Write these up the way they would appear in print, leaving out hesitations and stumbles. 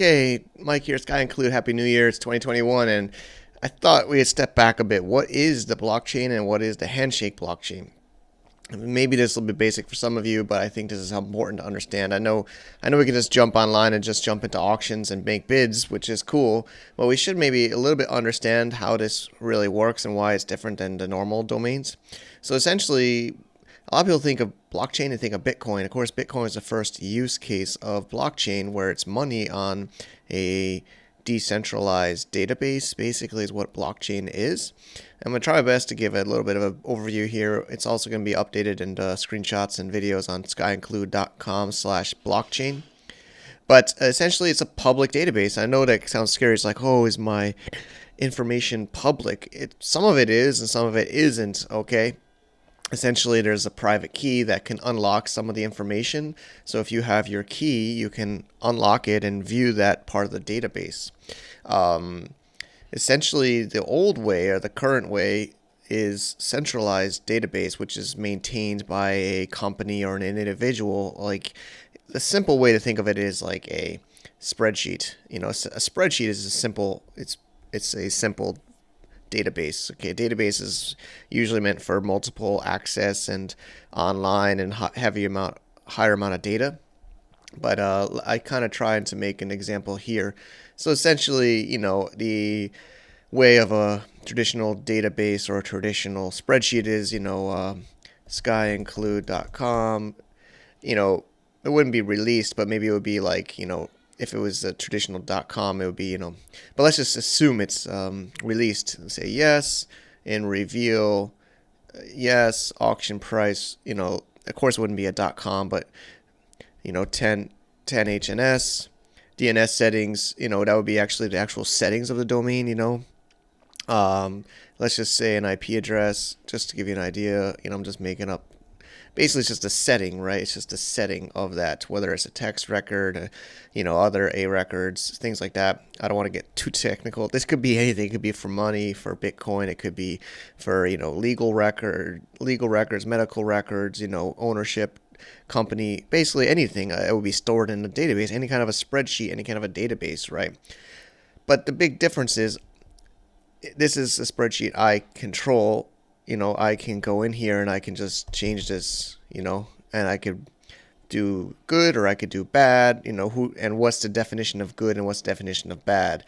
Okay, Mike here, Sky Include. Happy New Year. It's 2021, and I thought we'd step back a bit. What is the blockchain and what is the Handshake blockchain? Maybe this will be basic for some of you, but I think this is important to understand. I know we can just jump online and just jump into auctions and make bids, which is cool, but we should maybe a little bit understand how this really works and why it's different than the normal domains. So essentially, a lot of people think of blockchain and think of Bitcoin. Of course, Bitcoin is the first use case of blockchain where it's money on a decentralized database, basically, is what blockchain is. I'm going to try my best to give a little bit of an overview here. It's also going to be updated in screenshots and videos on skyinclude.com/blockchain. But essentially, it's a public database. I know that sounds scary. It's like, oh, is my information public? Some of it is and some of it isn't, okay? Essentially, there's a private key that can unlock some of the information. So if you have your key, you can unlock it and view that part of the database. Essentially, the old way or the current way is centralized database, which is maintained by a company or an individual. Like, the simple way to think of it is like a spreadsheet. You know, a spreadsheet is it's a simple database. Okay, a database is usually meant for multiple access and online and higher amount of data. But I kind of tried to make an example here. So essentially, the way of a traditional database or a traditional spreadsheet is, skyinclude.com. It wouldn't be released, but maybe it would be like, if it was a traditional .com, it would be, but let's just assume it's released. Say yes, and reveal, yes, auction price, of course it wouldn't be a .com, but, 10 HNS, DNS settings, that would be actually the actual settings of the domain. Let's just say an IP address, just to give you an idea, I'm just making up. Basically, it's just a setting, right? It's just a setting of that, whether it's a text record, other A records, things like that. I don't want to get too technical. This could be anything. It could be for money, for Bitcoin. It could be for, legal records, medical records, ownership, company, basically anything. It would be stored in a database, any kind of a spreadsheet, any kind of a database, right? But the big difference is this is a spreadsheet I control. I can go in here and I can just change this, and I could do good or I could do bad, who and what's the definition of good and what's the definition of bad.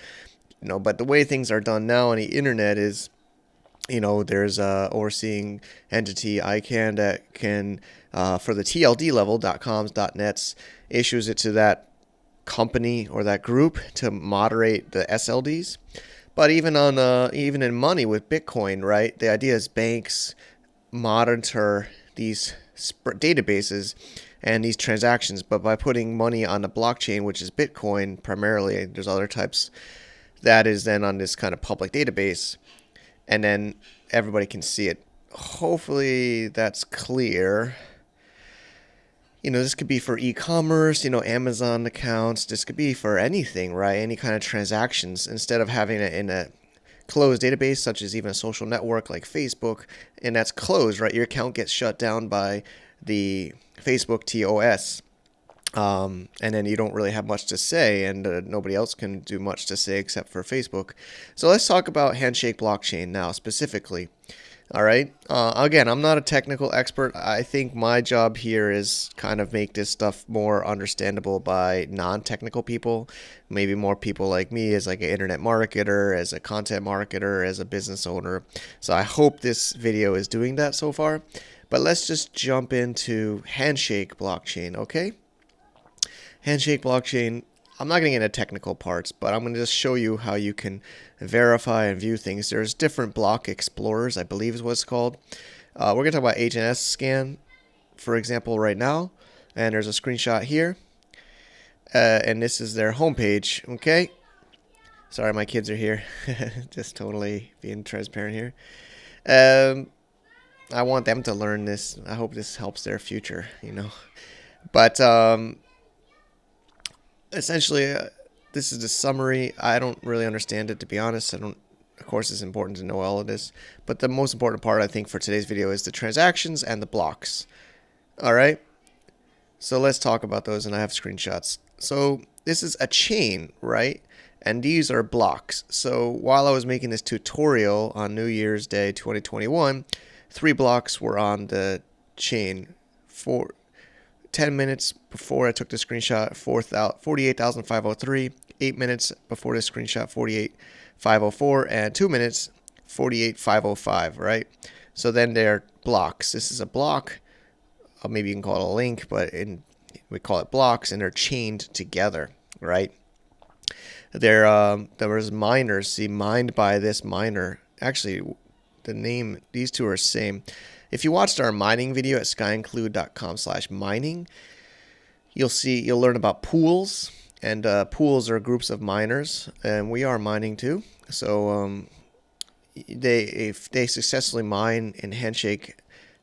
But the way things are done now on the internet is, there's a overseeing entity, ICANN, that can, for the TLD level, .coms, .nets, issues it to that company or that group to moderate the SLDs. But even in money with Bitcoin, right? The idea is banks monitor these databases and these transactions, but by putting money on the blockchain, which is Bitcoin primarily, there's other types, that is then on this kind of public database, and then everybody can see it. Hopefully that's clear. This could be for e-commerce, Amazon accounts. This could be for anything, right? Any kind of transactions. Instead of having it in a closed database, such as even a social network like Facebook, and that's closed, right? Your account gets shut down by the Facebook TOS. And then you don't really have much to say, and nobody else can do much to say except for Facebook. So let's talk about Handshake blockchain now specifically. All right. Again, I'm not a technical expert. I think my job here is kind of make this stuff more understandable by non-technical people, maybe more people like me as like an internet marketer, as a content marketer, as a business owner. So I hope this video is doing that so far. But let's just jump into Handshake blockchain, okay? Handshake blockchain, I'm not going to get into technical parts, but I'm going to just show you how you can verify and view things. There's different block explorers, I believe is what it's called. We're going to talk about HNS scan, for example, right now. And there's a screenshot here. And this is their homepage, okay? Sorry, my kids are here. Just totally being transparent here. I want them to learn this. I hope this helps their future, But essentially, this is the summary. I don't really understand it, to be honest. Of course, it's important to know all of this. But the most important part, I think, for today's video is the transactions and the blocks. All right. So let's talk about those, and I have screenshots. So this is a chain, right? And these are blocks. So while I was making this tutorial on New Year's Day 2021, 3 blocks were on the chain. For 10 minutes before I took the screenshot, 48,503. 8 minutes before the screenshot, 48,504. And 2 minutes, 48,505, right? So then they're blocks. This is a block. Maybe you can call it a link, but we call it blocks, and they're chained together, right? There was miners. See, mined by this miner. Actually, the name, these two are the same. If you watched our mining video at skyinclude.com/mining, you'll learn about pools, and pools are groups of miners, and we are mining too. So if they successfully mine in Handshake,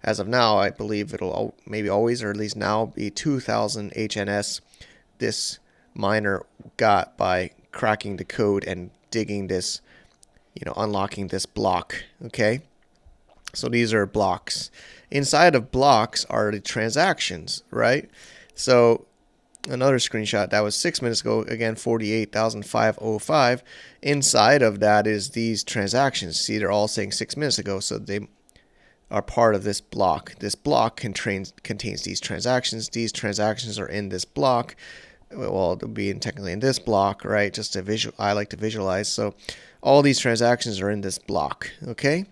as of now, I believe it'll maybe always, or at least now, be 2,000 HNS. This miner got by cracking the code and digging this, unlocking this block. Okay, so these are blocks. Inside of blocks are the transactions, right? So another screenshot that was 6 minutes ago, again 48,505. Inside of that is these transactions. See, they're all saying 6 minutes ago, so they are part of this block. This block contains these transactions. These transactions are in this block. Well, they'll be technically in this block, right? Just to I like to visualize. So all these transactions are in this block. Okay,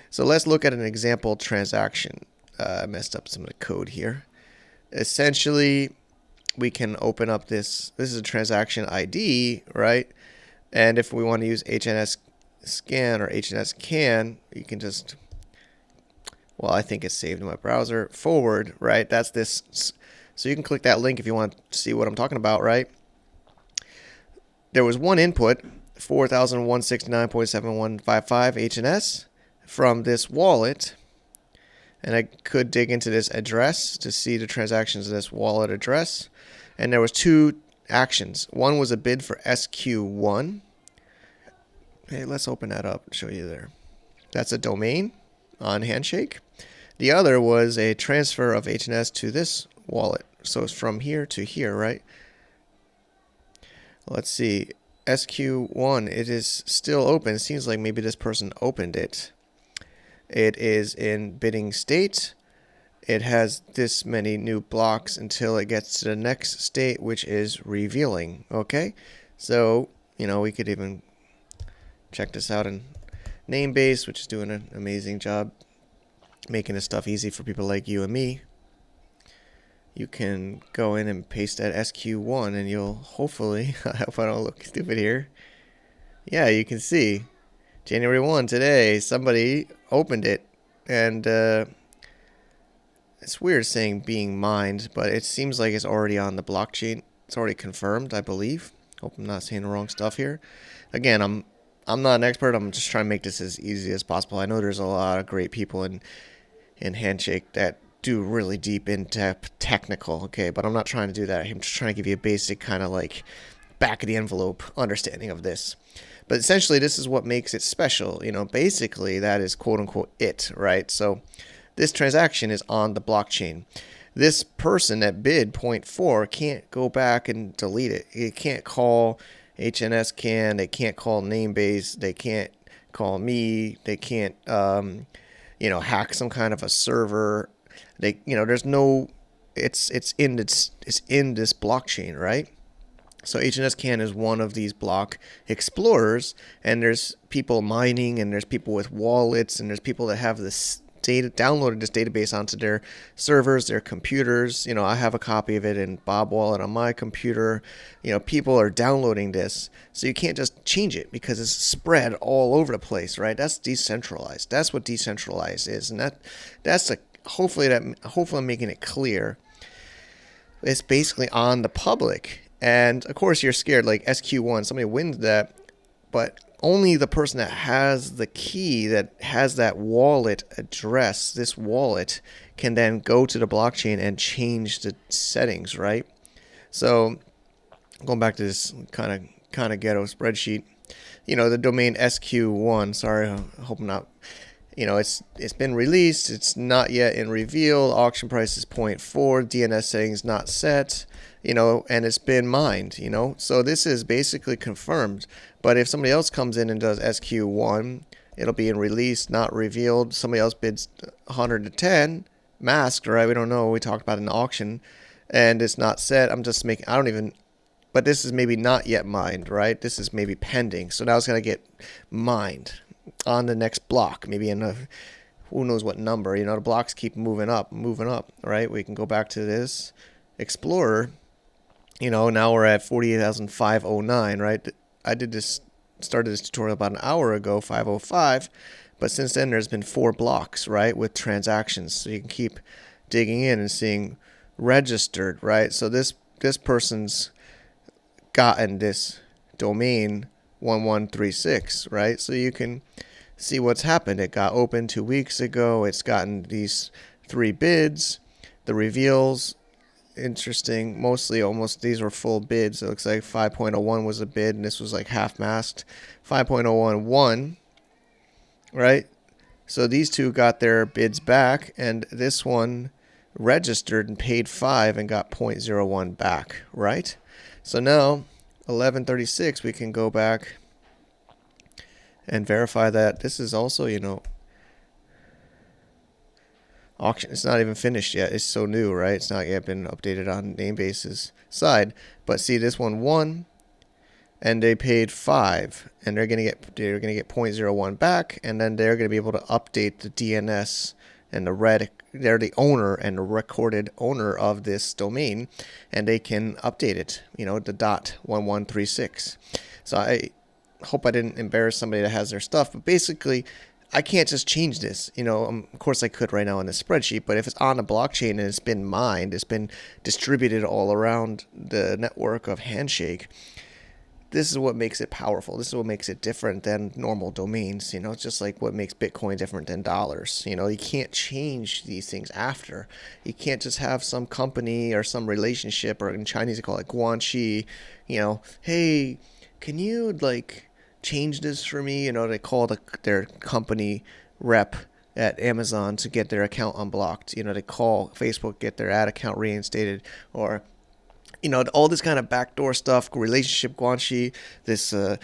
so let's look at an example transaction. I messed up some of the code here. Essentially, we can open up this. This is a transaction ID, right? And if we want to use HNS scan or HNS can, you can just, well, I think it's saved in my browser. Forward, right? That's this. So you can click that link if you want to see what I'm talking about, right? There was one input, 4,169.7155 HNS from this wallet. And I could dig into this address to see the transactions of this wallet address. And there was 2 actions. One was a bid for SQ1. Hey, let's open that up and show you there. That's a domain on Handshake. The other was a transfer of HNS to this wallet. So it's from here to here, right? Let's see. SQ1, it is still open. It seems like maybe this person opened it. It is in bidding state. It has this many new blocks until it gets to the next state, which is revealing. Okay, so we could even check this out in Namebase, which is doing an amazing job making this stuff easy for people like you and me. You can go in and paste that SQ1, and you'll hopefully, I hope I don't look stupid here. Yeah, you can see January 1 today, somebody opened it, and it's weird saying being mined, but it seems like it's already on the blockchain. It's already confirmed, I believe. Hope I'm not saying the wrong stuff here. Again, I'm not an expert. I'm just trying to make this as easy as possible. I know there's a lot of great people in Handshake that do really deep into technical, okay, but I'm not trying to do that. I'm just trying to give you a basic kind of like back of the envelope understanding of this. But essentially, this is what makes it special. Basically, that is quote unquote it, right? So this transaction is on the blockchain. This person that bid 0.4 can't go back and delete it. It can't call HNS can. They can't call Namebase. They can't call me. They can't, hack some kind of a server. There's no. It's in this blockchain, right? So HNS can is one of these block explorers, and there's people mining, and there's people with wallets, and there's people that have this data downloaded this database onto their servers, their computers. I have a copy of it in Bob Wallet on my computer. People are downloading this, so you can't just change it because it's spread all over the place, right? That's decentralized. That's what decentralized is, and hopefully I'm making it clear. It's basically on the public. And of course you're scared, like SQ1, somebody wins that, but only the person that has the key, that has that wallet address, this wallet, can then go to the blockchain and change the settings, right? So going back to this kind of ghetto spreadsheet, the domain SQ1, sorry, I hope I'm not, it's been released. It's not yet in reveal. Auction price is 0.4. DNS settings not set. and it's been mined. So this is basically confirmed. But if somebody else comes in and does SQ1, it'll be in release, not revealed. Somebody else bids 100 to 10, masked, right? We don't know. We talked about it in the auction, and it's not set. I'm just making, I don't even, but this is maybe not yet mined, right? This is maybe pending. So now it's going to get mined on the next block, maybe in a, who knows what number. The blocks keep moving up, right? We can go back to this Explorer. Now we're at 48,509, right? I started this tutorial about an hour ago, 505, but since then there's been 4 blocks, right, with transactions. So you can keep digging in and seeing registered, right? So this person's gotten this domain 1136, right? So you can see what's happened. It got opened 2 weeks ago. It's gotten these 3 bids. The reveals, interesting, mostly almost these were full bids. It looks like 5.01 was a bid, and this was like half masked. 5.01 won, right? So these two got their bids back, and this one registered and paid 5 and got 0.01 back, right? So now 1136, we can go back and verify that this is also, auction. It's not even finished yet. It's so new, right? It's not yet been updated on Namebase's side. But see, this one won, and they paid 5, and they're gonna get 0.01 back, and then they're gonna be able to update the DNS and they're the owner and the recorded owner of this domain, and they can update it. The .1136. So I hope I didn't embarrass somebody that has their stuff, but basically, I can't just change this. Of course I could right now in the spreadsheet, but if it's on a blockchain and it's been mined, it's been distributed all around the network of Handshake, this is what makes it powerful. This is what makes it different than normal domains. It's just like what makes Bitcoin different than dollars. You can't change these things after. You can't just have some company or some relationship, or in Chinese they call it guanxi, hey, can you change this for me? They call their company rep at Amazon to get their account unblocked. They call Facebook, get their ad account reinstated, or all this kind of backdoor stuff, relationship guanxi, this or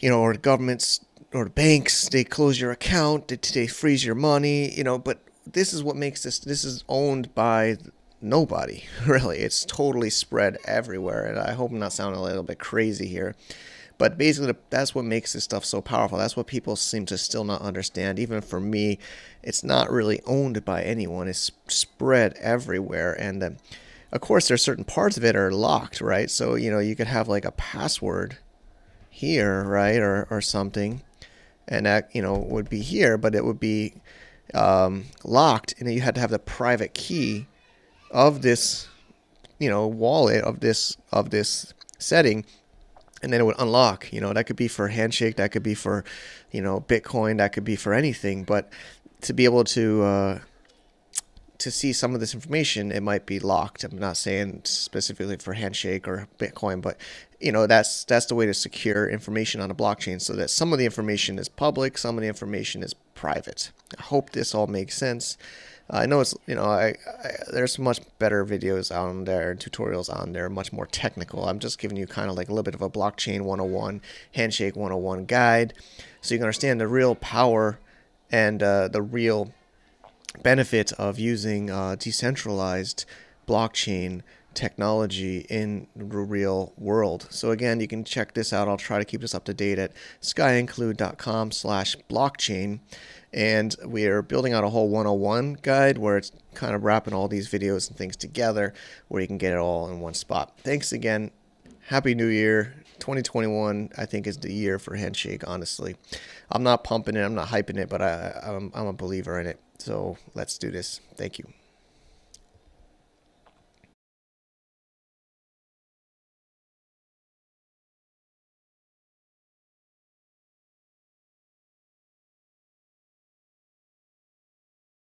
the governments or the banks, they close your account, they freeze your money, but this is what makes this is owned by nobody, really. It's totally spread everywhere, and I hope I'm not sounding a little bit crazy here. But basically, that's what makes this stuff so powerful. That's what people seem to still not understand. Even for me, it's not really owned by anyone. It's spread everywhere. And of course, there's certain parts of it are locked, right? So, you could have like a password here, right, or something. And that, would be here, but it would be locked. And then you had to have the private key of this, wallet of this setting. And then it would unlock. That could be for Handshake, that could be for, Bitcoin, that could be for anything. But to be able to see some of this information, it might be locked. I'm not saying specifically for Handshake or Bitcoin, but that's the way to secure information on a blockchain, so that some of the information is public, some of the information is private. I hope this all makes sense. I know it's, there's much better videos on there and tutorials on there, much more technical. I'm just giving you kind of like a little bit of a blockchain 101, Handshake 101 guide, so you can understand the real power and the real benefit of using decentralized blockchain technology in the real world. So again, you can check this out. I'll try to keep this up to date at skyinclude.com/blockchain. And we are building out a whole 101 guide where it's kind of wrapping all these videos and things together where you can get it all in one spot. Thanks again. Happy New Year. 2021, I think, is the year for Handshake, honestly. I'm not pumping it. I'm not hyping it, but I'm a believer in it. So let's do this. Thank you.